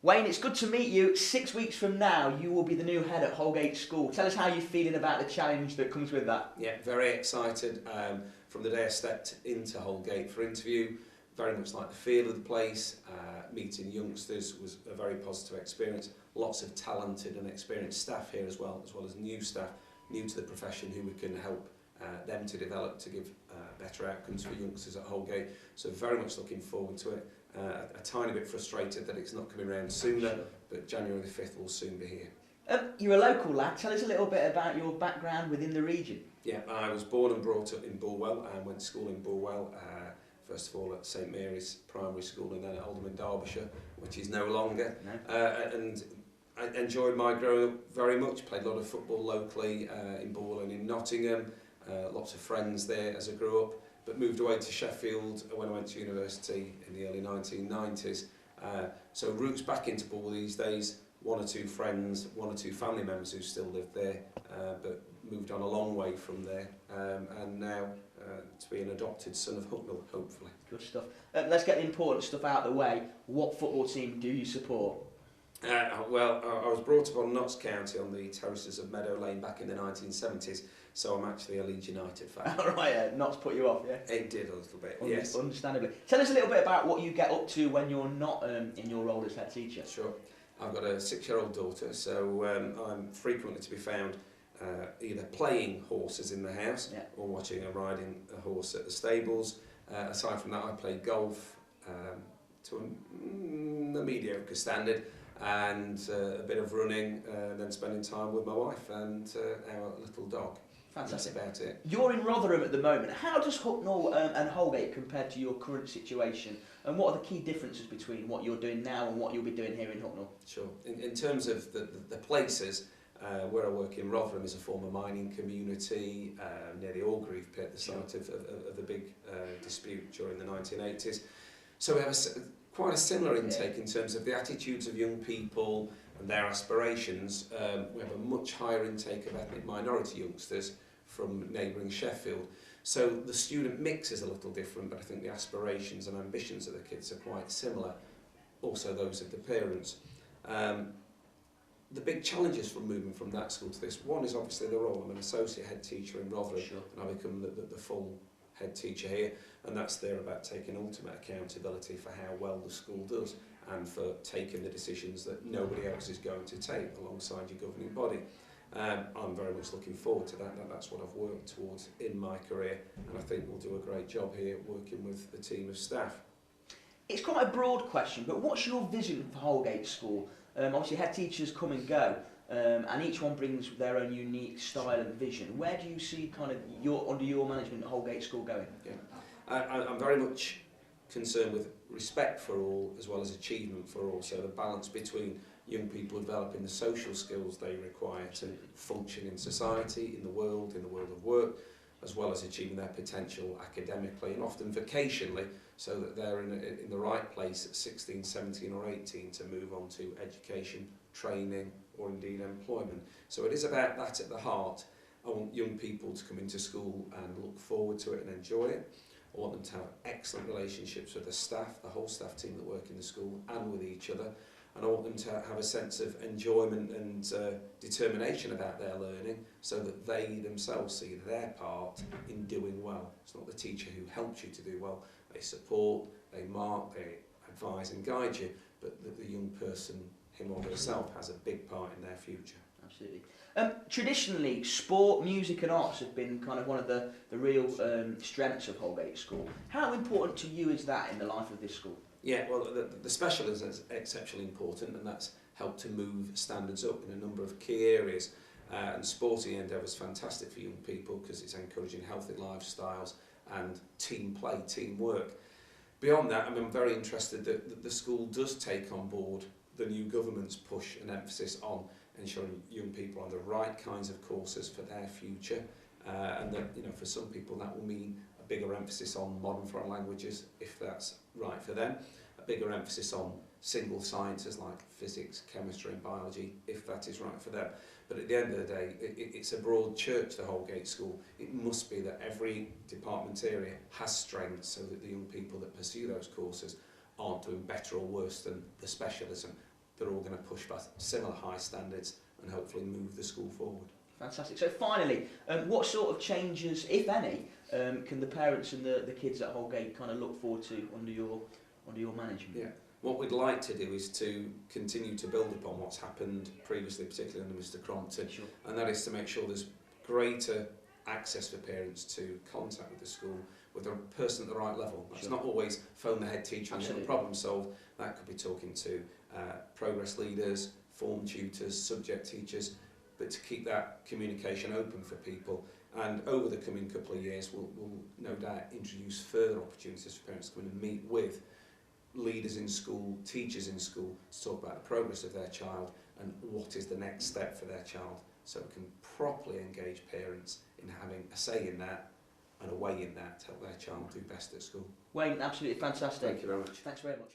Wayne, it's good to meet you. 6 weeks from now, you will be the new head at Holgate School. Tell us how you're feeling about the challenge that comes with that. Yeah, very excited. From the day I stepped into Holgate for interview, very much like the feel of the place. Meeting youngsters was a very positive experience. Lots of talented and experienced staff here as well as new staff, new to the profession, who we can help them to develop to give better outcomes for youngsters at Holgate. So very much looking forward to it. A tiny bit frustrated that it's not coming around sooner, Sure. but January the 5th will soon be here. You're a local lad. Tell us a little bit about your background within the region. Yeah, I was born and brought up in Bulwell and went to school in Bulwell. First of all at St Mary's Primary School and then at Oldham in Derbyshire, which is no longer. No. And I enjoyed my growing up very much. Played a lot of football locally in Bulwell and in Nottingham. Lots of friends there as I grew up. But moved away to Sheffield when I went to university in the early 1990s. So roots back into Bulwell these days. One or two friends, one or two family members who still live there, but moved on a long way from there, and now to be an adopted son of Hucknall, hopefully. Good stuff. Let's get the important stuff out of the way. What football team do you support? Well, I was brought up on Notts County on the terraces of Meadow Lane back in the 1970s, so I'm actually a Leeds United fan. All right, not to put you off, yeah? It did a little bit, yes. Understandably. Tell us a little bit about what you get up to when you're not in your role as head teacher. Sure. I've got a 6-year-old daughter, so I'm frequently to be found either playing horses in the house, yeah, or watching and riding a horse at the stables. Aside from that, I play golf to a mediocre standard, and a bit of running, then spending time with my wife and our little dog. Fantastic. That's about it. You're in Rotherham at the moment. How does Hucknall and Holgate compare to your current situation? And what are the key differences between what you're doing now and what you'll be doing here in Hucknall? Sure. In terms of the places, where I work in Rotherham is a former mining community near the Orgreave pit, the site of the big dispute during the 1980s. So we have quite a similar intake in terms of the attitudes of young people and their aspirations. We have a much higher intake of ethnic minority youngsters from neighbouring Sheffield. So the student mix is a little different, but I think the aspirations and ambitions of the kids are quite similar, also those of the parents. The big challenges from moving from that school to this, one is obviously the role. I'm an associate head teacher in Rotherham, Sure. and I become the full head teacher here, and that's there about taking ultimate accountability for how well the school does and for taking the decisions that nobody else is going to take alongside your governing body. I'm very much looking forward to that, and that's what I've worked towards in my career, and I think we'll do a great job here working with the team of staff. It's quite a broad question, but what's your vision for Holgate School? Obviously head teachers come and go, and each one brings their own unique style and vision. Where do you see kind of under your management at Holgate School going? Yeah, I'm very much concerned with respect for all as well as achievement for all, so the balance between young people developing the social skills they require to function in society, in the world of work, as well as achieving their potential academically and often vocationally, so that they're in the right place at 16, 17 or 18 to move on to education, training or indeed employment. So it is about that at the heart. I want young people to come into school and look forward to it and enjoy it. I want them to have excellent relationships with the staff, the whole staff team that work in the school, and with each other. And I want them to have a sense of enjoyment and determination about their learning, so that they themselves see their part in doing well. It's not the teacher who helps you to do well. They support, they mark, they advise and guide you, but that the young person, him or herself, has a big part in their future. Absolutely. Traditionally, sport, music and arts have been kind of one of the real strengths of Holgate School. How important to you is that in the life of this school? Yeah, well, the specialism is exceptionally important, and that's helped to move standards up in a number of key areas. And sporting endeavour is fantastic for young people because it's encouraging healthy lifestyles and team play, teamwork. Beyond that, I'm very interested that the school does take on board the new government's push and emphasis on ensuring young people are on the right kinds of courses for their future, and that, you know, for some people that will mean a bigger emphasis on modern foreign languages if that's right for them, a bigger emphasis on single sciences like physics, chemistry and biology if that is right for them. But at the end of the day, it's a broad church, the Holgate School. It must be that every department area has strengths so that the young people that pursue those courses aren't doing better or worse than the specialism. they're all going to push by similar high standards and hopefully move the school forward. Fantastic. So finally, what sort of changes, if any, can the parents and the kids at Holgate kind of look forward to under your management? Yeah. What we'd like to do is to continue to build upon what's happened previously, particularly under Mr Crompton, Sure. and that is to make sure there's greater access for parents to contact with the school with a person at the right level. That's Sure. not always phone the head teacher and get the Absolutely. problem solved. That could be talking to progress leaders, form tutors, subject teachers, but to keep that communication open for people. And over the coming couple of years, we'll no doubt introduce further opportunities for parents to come in and meet with leaders in school, teachers in school, to talk about the progress of their child and what is the next step for their child, so we can properly engage parents in having a say in that and a way in that to help their child do best at school. Wayne, absolutely fantastic. Thank you very much. Thanks very much.